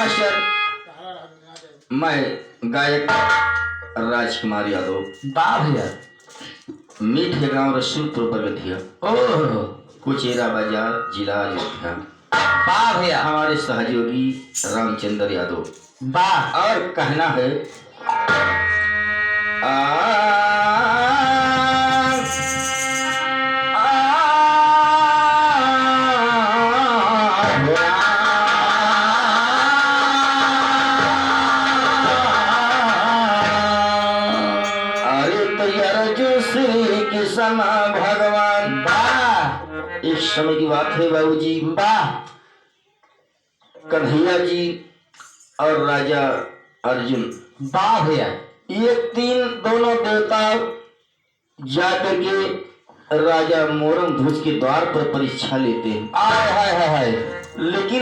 Master. मैं गायक राजकुमार यादव। वाह भैया। मीठे गांव रसूलपुर बगथिया, ओह कुचेरा बाजार, जिला अयोध्या। वाह भैया। हमारे सहयोगी रामचंद्र यादव। वाह। और कहना है अरे तैयार जो श्री कृष्ण भगवान। वाह। इस समय की बात है बाबूजी। वाह। कन्हैया जी और राजा अर्जुन, वाह भैया। ये तीन दोनों देवता जाकर के राजा मोरम ध्वज के द्वार पर परीक्षा लेते हैं। आय हाय हाय हाय। लेकिन